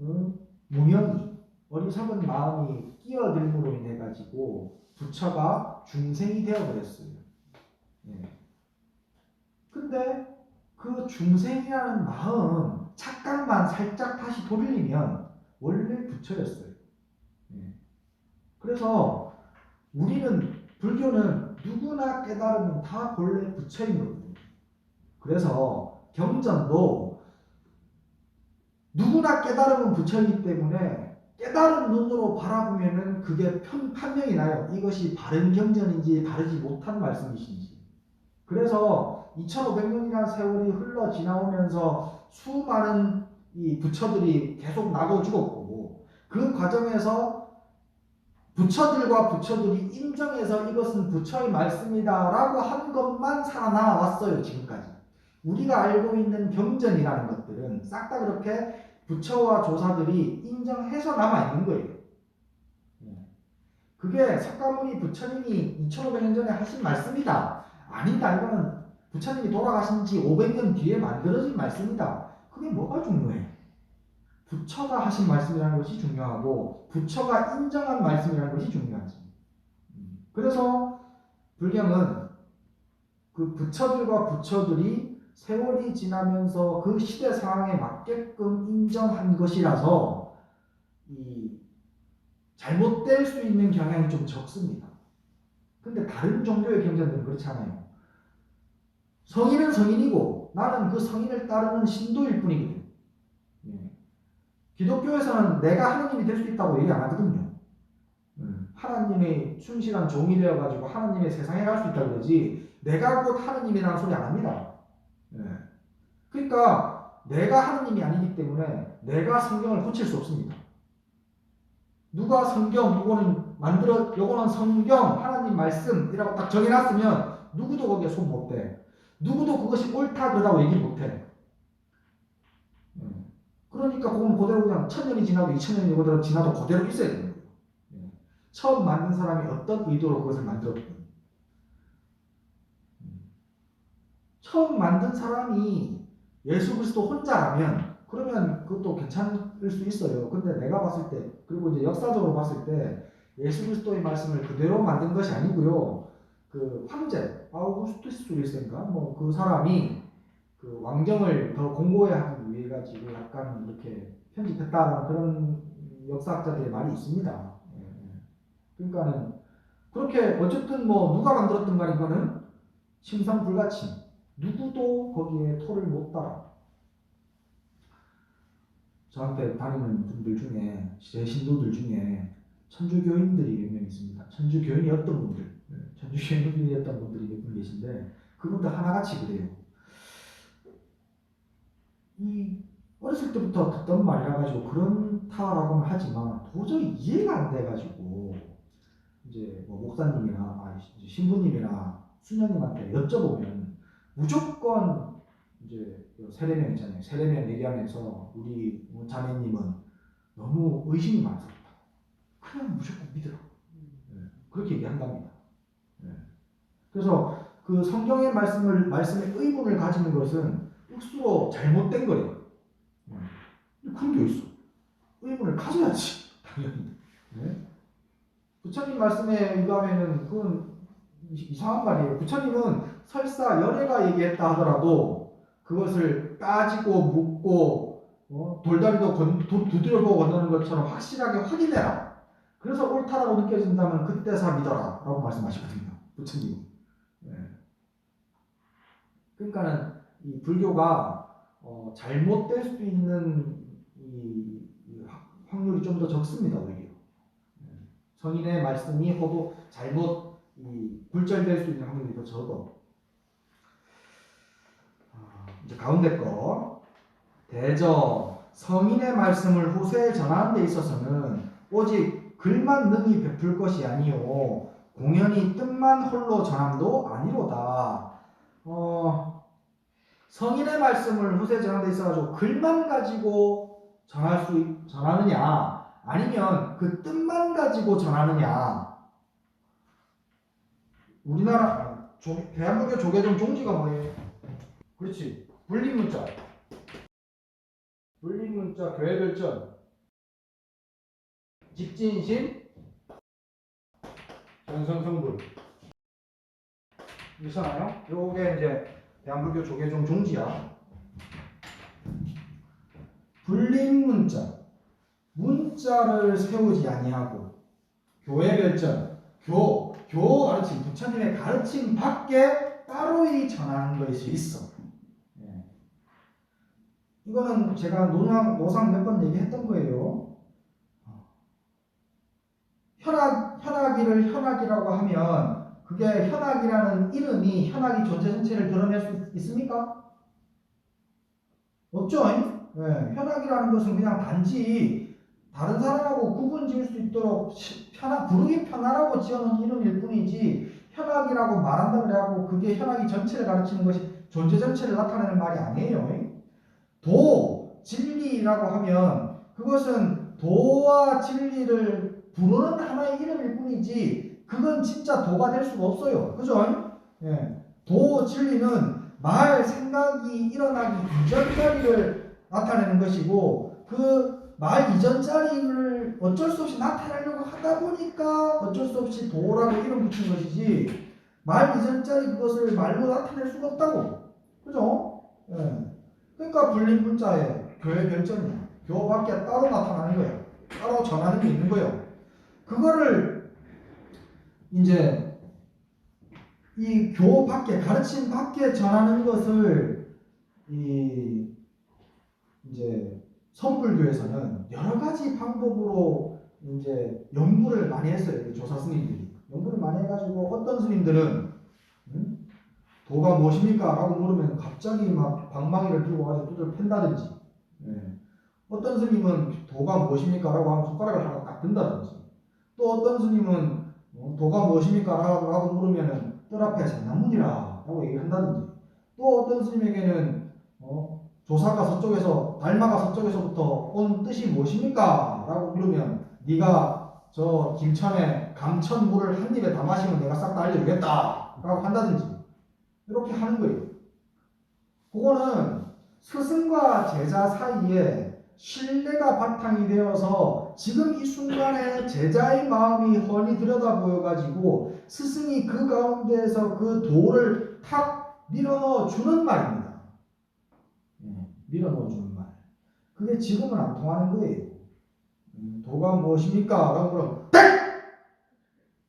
무명이 어리석은 마음이 끼어들므로 인해 가지고 부처가 중생이 되어버렸어요. 예. 근데 그 중생이라는 마음 착각만 살짝 다시 돌리면 원래 부처였어요. 예. 그래서 우리는 불교는 누구나 깨달으면 다 본래 부처인 거거든요. 그래서 경전도 누구나 깨달으면 부처이기 때문에 깨달은 눈으로 바라보면은 그게 판명이 나요. 이것이 바른 경전인지 바르지 못한 말씀이신지. 그래서 2500년이라는 세월이 흘러 지나오면서 수많은 이 부처들이 계속 나고 죽었고 그 과정에서 부처들과 부처들이 인정해서 이것은 부처의 말씀이다 라고 한 것만 살아남았어요. 지금까지. 우리가 알고 있는 경전이라는 것들은 싹 다 그렇게 부처와 조사들이 인정해서 남아있는 거예요. 그게 석가모니 부처님이 2500년 전에 하신 말씀이다. 아니다. 이거는 부처님이 돌아가신 지 500년 뒤에 만들어진 말씀이다. 그게 뭐가 중요해? 부처가 하신 말씀이라는 것이 중요하고 부처가 인정한 말씀이라는 것이 중요하지. 그래서 불경은 그 부처들과 부처들이 세월이 지나면서 그 시대 상황에 맞게끔 인정한 것이라서 이 잘못될 수 있는 경향이 좀 적습니다. 근데 다른 종교의 경전들은 그렇지 않아요. 성인은 성인이고 나는 그 성인을 따르는 신도일 뿐이거든. 기독교에서는 내가 하나님이 될 수 있다고 얘기 안 하거든요. 하나님의 충실한 종이 되어가지고 하나님의 세상에 갈 수 있다고 그러지 내가 곧 하나님이라는 소리 안 합니다. 그러니까 내가 하나님이 아니기 때문에 내가 성경을 고칠 수 없습니다. 누가 성경 요거는 성경 하나님 말씀이라고 딱 정해놨으면 누구도 거기에 손 못 대. 누구도 그것이 옳다 그러다고 얘기 못 해. 그러니까 그건 그대로 그냥 1000년이 지나도 2000년이 그대로 지나도 그대로 있어야 되는 거예요. 처음 만든 사람이 어떤 의도로 그것을 만들었든 처음 만든 사람이 예수 그리스도 혼자라면 그러면 그것도 괜찮을 수 있어요. 근데 내가 봤을 때 그리고 이제 역사적으로 봤을 때 예수 그리스도의 말씀을 그대로 만든 것이 아니고요. 그 황제 아우구스투스 1세인가 뭐 그 사람이 그 왕정을 더 공고히 하기 위해 가지고 약간 이렇게 편집했다는 그런 역사학자들의 말이 있습니다. 그러니까는 그렇게 어쨌든 뭐 누가 만들었든 간에 이거는 심상불가침 누구도 거기에 토를 못 달아. 저한테 다니는 분들 중에 제 신도들 중에 천주교인들이 몇 명 있습니다. 천주교인이었던 분들, 천주교인이었던 분들이 몇 분 계신데 그분들 하나같이 그래요. 이 어렸을 때부터 듣던 말이라 가지고 그렇다라고는 하지만 도저히 이해가 안 돼가지고 이제 뭐 목사님이나 신부님이나 수녀님한테 여쭤보면 무조건 이제 세례명 있잖아요. 세례명 얘기하면서 우리 자매님은 너무 의심이 많습니다. 그냥 무조건 믿으라. 그렇게 얘기한답니다. 그래서 그 성경의 말씀에 의문을 가지는 것은 억수로 잘못된 거예요. 그런 게 있어. 의문을 가져야지. 당연히. 부처님 말씀에 의하면은 그건 이상한 말이에요. 부처님은 설사 열애가 얘기했다 하더라도 그것을 따지고 묻고 돌다리도 두드려보고 건너는 것처럼 확실하게 확인해라. 그래서 옳다라고 느껴진다면 그때서 믿어라 라고 말씀하시거든요. 부처님은. 그러니까는 이 불교가 잘못될 수 있는 이 확률이 좀 더 적습니다. 오히려. 성인의 말씀이 혹도 잘못 굴절될 수 있는 확률이 더 적어. 이제 가운데 거 대저 성인의 말씀을 후세에 전하는 데 있어서는 오직 글만 능히 베풀 것이 아니요 공연히 뜻만 홀로 전함도 아니로다. 성인의 말씀을 후세에 전하는 데 있어가지고 글만 가지고 전하느냐 아니면 그 뜻만 가지고 전하느냐. 우리나라 대한민국 조계종 종지가 뭐예요? 그렇지. 불립문자, 교회별전, 직진신, 전성성불. 있잖아요. 요게 이제 대한불교 조계종 종지야. 불립문자, 문자를 세우지 아니하고 교회별전, 가르침, 부처님의 가르침 밖에 따로이 전하는 것이 있어. 이거는 제가 노상 몇 번 얘기했던 거예요. 현악이를 현악이라고 하면 그게 현악이라는 이름이 현악이 존재 전체를 드러낼 수 있습니까? 없죠? 현악이라는 것은 그냥 단지 다른 사람하고 구분 지을 수 있도록 부르기 편하라고 지어놓은 이름일 뿐이지 현악이라고 말한다 그래갖고 그게 현악이 전체를 가르치는 것이 존재 전체를 나타내는 말이 아니에요. 도, 진리라고 하면 그것은 도와 진리를 부르는 하나의 이름일 뿐이지 그건 진짜 도가 될 수가 없어요. 그죠? 도, 진리는 말, 생각이 일어나기 이전까지를 나타내는 것이고 그 말 이전 자리를 어쩔 수 없이 나타내려고 하다 보니까 어쩔 수 없이 도라고 이름 붙인 것이지 말 이전 자리 그것을 말로 나타낼 수가 없다고. 그죠? 예. 그러니까 불림 문자에 교회 별점이야. 교 밖에 따로 나타나는 거예요. 따로 전하는 게 있는 거예요. 그거를 이제 이 교 밖에 가르침 밖에 전하는 것을 이제 선불교에서는 여러 가지 방법으로 이제 연구를 많이 했어요. 조사 스님들이 연구를 많이 해가지고 어떤 스님들은 도가 무엇입니까? 라고 물으면 갑자기 막 방망이를 들고 와서 두들 팬다든지, 어떤 스님은 도가 무엇입니까? 라고 하면 손가락을 하나 딱 든다든지, 또 어떤 스님은 도가 무엇입니까? 라고 물으면 뜰 앞에 장나문이라 라고 얘기를 한다든지, 또 어떤 스님에게는 조사가 서쪽에서 달마가 서쪽에서부터 온 뜻이 무엇입니까? 라고 물으면 네가 저 김천에 감천물을 한 입에 다 마시면 내가 싹 다 알려주겠다 라고 한다든지 이렇게 하는 거예요. 그거는 스승과 제자 사이에 신뢰가 바탕이 되어서 지금 이 순간에 제자의 마음이 훤히 들여다 보여가지고 스승이 그 가운데에서 그 도를 탁 밀어넣어 주는 말입니다. 밀어넣어 주는 말. 그게 지금은 안 통하는 거예요. 도가 무엇입니까? 라고 물으면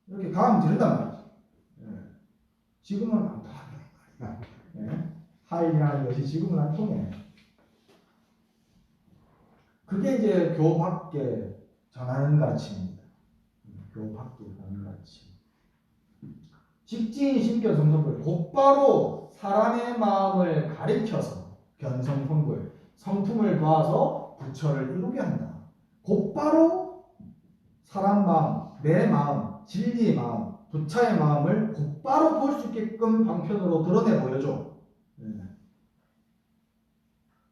이렇게 가음 지른단 말이지. 지금은 안 통한다. 하일이라는 것이 지금은 안 통해. 그게 이제 교 밖에 전하는 가르침입니다. 교 밖에 전하는 가르침. 직진 신견 성성불 곧바로 사람의 마음을 가리켜서 견성성불 성품을 도와서 부처를 이루게 한다. 곧바로 사람 마음, 내 마음, 진리의 마음, 부처의 마음을 곧바로 볼 수 있게끔 방편으로 드러내 보여줘.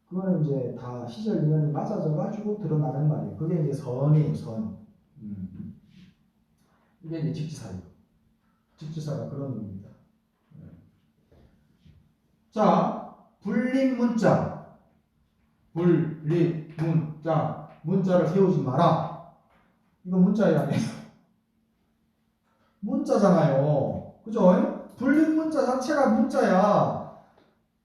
그거는 이제 다 시절 인연이 맞아져 가지고 드러나는 말이에요. 그게 이제 선이에요, 선. 이게 이제 직지사예요. 직지사가 그런 의미입니다. 자, 불림 문자. 불림 문자. 문자를 세우지 마라. 이거 문자예요, 아니에요? 문자잖아요. 그죠? 불림 문자 자체가 문자야.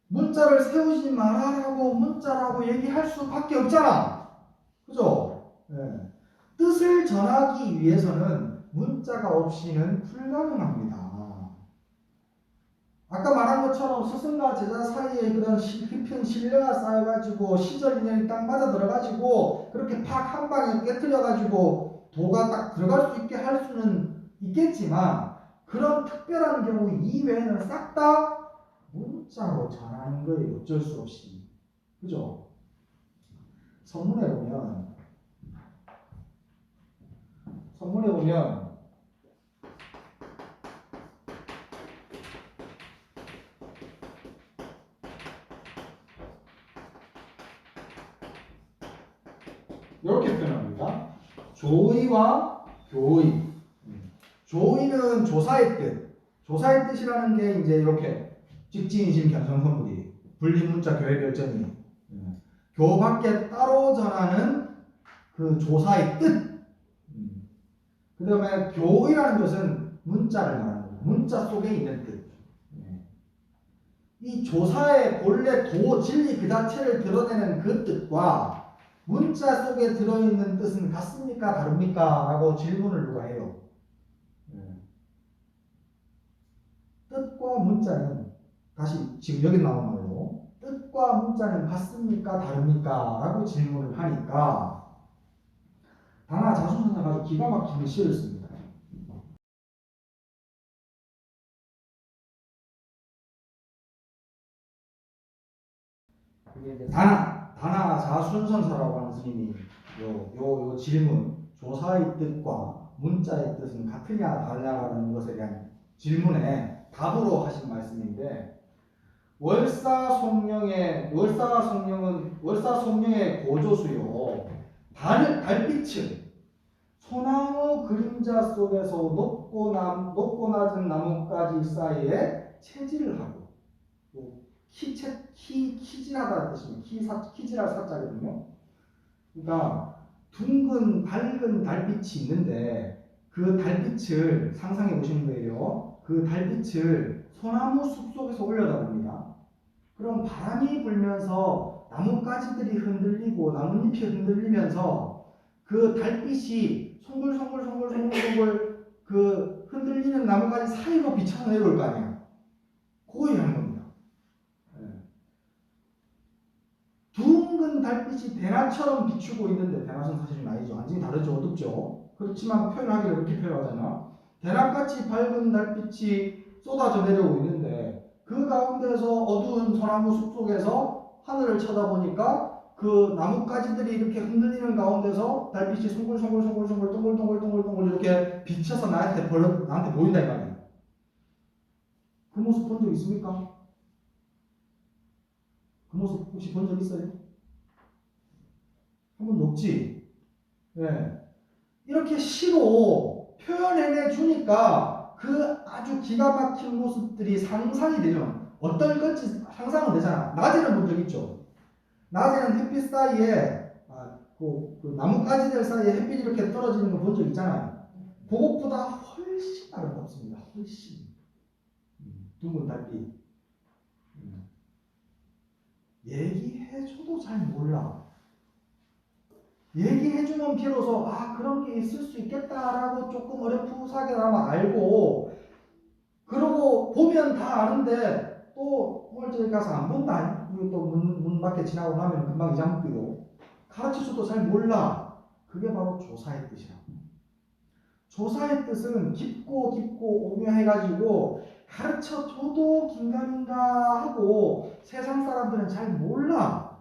문자를 세우지 말아라고 문자라고 얘기할 수밖에 없잖아. 그죠? 뜻을 전하기 위해서는 문자가 없이는 불가능합니다. 아까 말한 것처럼 스승과 제자 사이에 그런 깊은 신뢰가 쌓여가지고 시절 인연이 딱 맞아 들어가지고 그렇게 팍 한 방에 깨뜨려가지고 도가 딱 들어갈 수 있게 할 수는 있겠지만 그런 특별한 경우 이외에는 싹 다 문자로 전하는 거예요. 어쩔 수 없이. 그죠? 성문에 보면 이렇게 표현합니다. 조의와 교의. 조의는 조사의 뜻. 조사의 뜻이라는 게 이제 이렇게 직진이심 견성성불이 불림문자 교회 별전이 교 밖에 따로 전하는 그 조사의 뜻. 그 다음에 교의라는 것은 문자를 말하는 거예요. 문자 속에 있는 뜻. 이 조사의 본래 도 진리 그 자체를 드러내는 그 뜻과 문자 속에 들어있는 뜻은 같습니까? 다릅니까? 라고 질문을 누가 해요. 뜻과 문자는 다시 지금 여기 나온 말로 뜻과 문자는 같습니까? 다릅니까? 라고 질문을 하니까 다나 자수선사가 아주 기가 막히게 시를 씁니다. 그게 이제 다나 자순선사라고 하는 스님이 요 질문 조사의 뜻과 문자의 뜻은 같으냐 다르냐라는 것에 대한 질문에 답으로 하신 말씀인데 월사송령은 월사송령의 고조수요. 달빛은 소나무 그림자 속에서 높고 낮은 나뭇가지 사이에 체질을 하고 키질하다는 뜻입니다. 키질할 사자거든요. 그러니까 둥근 밝은 달빛이 있는데 그 달빛을 상상해 보시는 거예요. 그 달빛을 소나무 숲 속에서 올려다 봅니다. 그럼 바람이 불면서 나뭇가지들이 흔들리고 나뭇잎이 흔들리면서 그 달빛이 송글송글 그 흔들리는 나뭇가지 사이로 비쳐서 내려올 거 아니야. 그거 얘기하는 겁니다. 둥근 달빛이 대낮처럼 비추고 있는데, 대낮은 사실 좀 아니죠. 완전히 다르죠. 어둡죠. 그렇지만 표현하기를 이렇게 표현하잖아. 대낮같이 밝은 달빛이 쏟아져 내려오고 있는데 그 가운데서 어두운 소나무 숲 속에서 하늘을 쳐다보니까 그 나뭇가지들이 이렇게 흔들리는 가운데서 달빛이 송글송글 동글동글 이렇게 비쳐서 나한테 보인다 이 말이야. 그 모습 본 적 있습니까? 그 모습 혹시 본 적 있어요? 한 번도 없지? 네. 이렇게 시로 표현해내 주니까 그 아주 기가 막힌 모습들이 상상이 되죠. 어떨 건지 상상은 되잖아. 낮에는 본 적 있죠. 낮에는 햇빛 사이에 그 나뭇가지들 사이에 햇빛이 이렇게 떨어지는 거 본 적 있잖아요. 그것보다 훨씬 아름답습니다. 훨씬. 둥근 달빛. 얘기해줘도 잘 몰라. 얘기해주면 비로소 그런 게 있을 수 있겠다라고 조금 어렴풋하게나마 알고, 그러고 보면 다 아는데 또 오늘 저기 가서 안 본다. 그리고 또 문 밖에 지나고 나면 금방 잊어먹기고 가르쳐줘도 잘 몰라. 그게 바로 조사의 뜻이야. 조사의 뜻은 깊고 오묘해가지고 가르쳐줘도 긴가민가 하고 세상 사람들은 잘 몰라.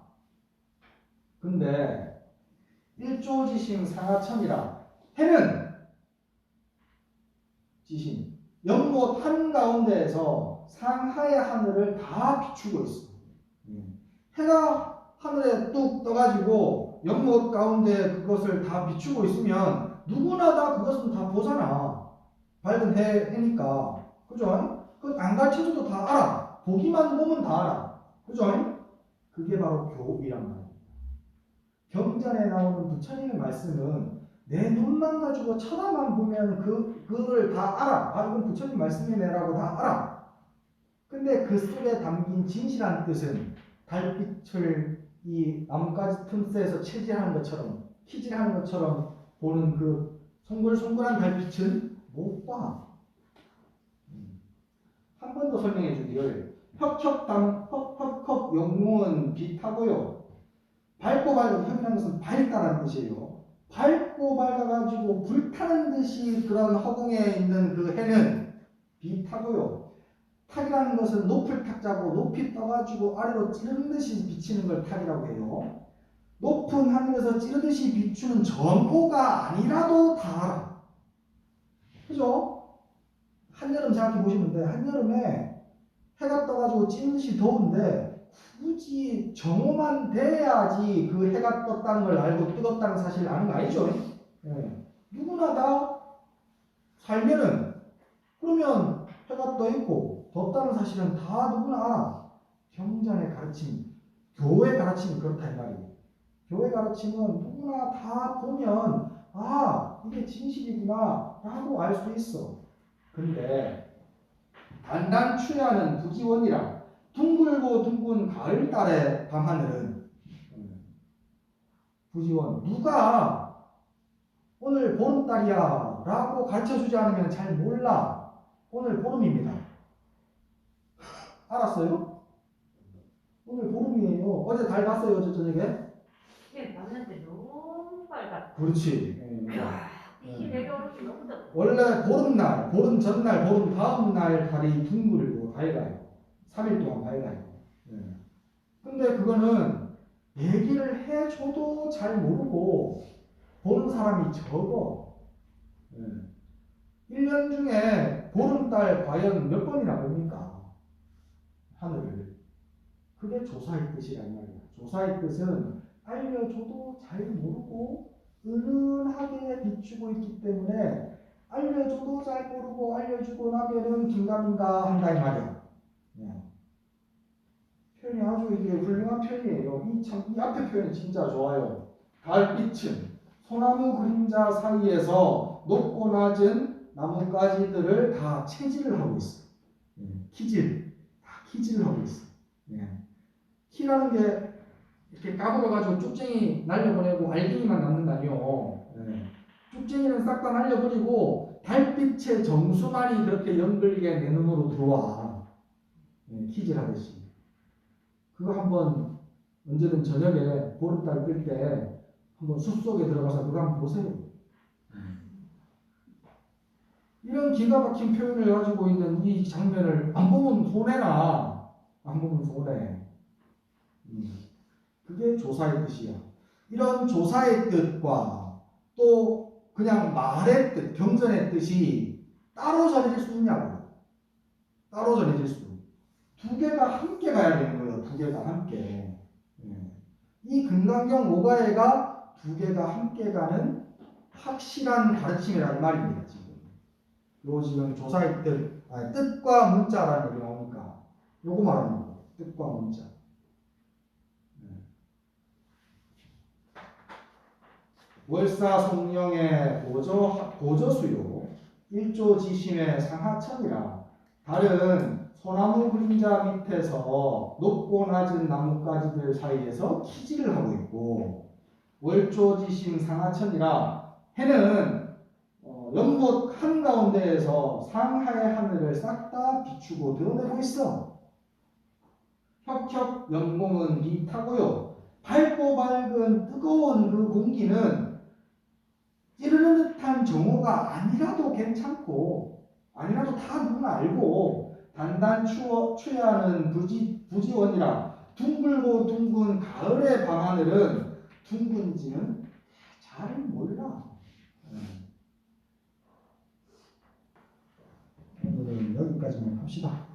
근데 일조지심 상하천이라, 해는 지심 연못 한가운데에서 상하의 하늘을 다 비추고 있어. 해가 하늘에 뚝 떠가지고 연못 가운데 그것을 다 비추고 있으면 누구나 다 그것은 다 보잖아. 밝은 해니까. 그죠? 그건 안 가르쳐줘도 다 알아. 보기만 보면 다 알아. 그죠? 그게 바로 교이란 말이야. 경전에 나오는 부처님의 말씀은 내 눈만 가지고 쳐다만 보면 그걸 다 알아. 이건 부처님 말씀이네라고 다 알아. 근데 그 속에 담긴 진실한 뜻은 달빛을 이 나뭇가지 틈새에서 체질하는 것처럼, 키질하는 것처럼 보는 그 송글송글한 달빛은 못 봐. 한 번 더 설명해 주기를. 혁혁 용궁은 빛하고요. 밝고 혁이라는 것은 밝다라는 뜻이에요. 밝고 밝아가지고 불타는 듯이 그런 허공에 있는 그 해는 빛하고요. 탁이라는 것은 높을 탁자고 높이 떠가지고 아래로 찌르는 듯이 비치는 걸 탁이라고 해요. 높은 하늘에서 찌르듯이 비추는 전호가 아니라도 다 알아. 그죠? 한여름 생각해 보시면 돼. 한여름에 해가 떠가지고 찌는 듯이 더운데 굳이 정오만 돼야지 그 해가 떴다는 걸 알고 뜨겁다는 사실을 아는 거 아니죠? 네. 누구나 다 살면은 그러면 해가 떠 있고 덥다는 사실은 다 누구나 알아. 경전의 가르침, 교회 가르침이 그렇다 이 말이에요. 교회 가르침은 누구나 다 보면 이게 진실이구나 라고 알 수 있어. 근데 단단 추야는 부지원이라, 둥글고 둥근 가을달의 밤하늘은 부지원, 누가 오늘 보름달이야 라고 가르쳐주지 않으면 잘 몰라. 오늘 보름입니다. 알았어요? 오늘 보름이에요. 어제 달 봤어요, 어제 저녁에? 네, 봤는데 너무 빨갛다. 그렇지. 빛이 되게 어렵게 너무 더. 원래 보름날, 보름 전날, 보름 다음날 달이 둥글고 밝아요. 3일 동안 밝아요. 근데 그거는 얘기를 해줘도 잘 모르고 보는 사람이 적어. 1년 중에 보름달 과연 몇 번이나 봅니까? 하늘을. 그게 조사의 뜻이란 말이야. 조사의 뜻은 알려줘도 잘 모르고 은은하게 비추고 있기 때문에 알려줘도 잘 모르고 알려주고 나면은 긴가민가 한다 이 말이야. 표현이 아주 이게 훌륭한 표현이에요. 이 앞에 표현이 진짜 좋아요. 달빛은 소나무 그림자 사이에서 높고 낮은 나뭇가지들을 다 채질을 하고 있어. 키질, 다 키질을 하고 있어. 키라는 게 이렇게 까불어가지고 쭉쟁이 날려보내고 알갱이만 남는 거 아니요. 쭉쟁이는 싹 다 날려버리고 달빛의 정수만이 그렇게 연글게 내 눈으로 들어와. 키질하듯이. 그거 한번 언제든 저녁에 보름달 뜰 때 한번 숲속에 들어가서 그거 한번 보세요. 이런 기가 막힌 표현을 가지고 있는 이 장면을 안 보면 손해나. 안 보면 손해. 그게 조사의 뜻이야. 이런 조사의 뜻과 또 그냥 말의 뜻, 경전의 뜻이 따로 전해질 수 있냐고. 따로 전해질 수. 두 개가 함께 가야 되는 거예요. 두 개가 함께. 이 금강경 오가해가 두 개가 함께 가는 확실한 가르침이라는 말입니다. 지금. 요 지금 조사의 뜻, 뜻과 문자라는 얘기 나오니까 요거 말하는 거예요. 뜻과 문자. 월사송령의 고저수요 일조지심의 상하천이라 달은 소나무 그림자 밑에서 높고 낮은 나뭇가지들 사이에서 키질을 하고 있고 월조지심 상하천이라 해는 연못 한가운데에서 상하의 하늘을 싹 다 비추고 드러내고 있어. 혁혁 연공은 비타고요. 밝고 밝은 뜨거운 그 공기는 찌르는 듯한 정오가 아니라도 괜찮고 아니라도 다 누구나 알고 단단 추야하는 부지원이라 둥글고 둥근 가을의 밤하늘은 둥근지는 잘 몰라. 오늘은 여기까지만 합시다.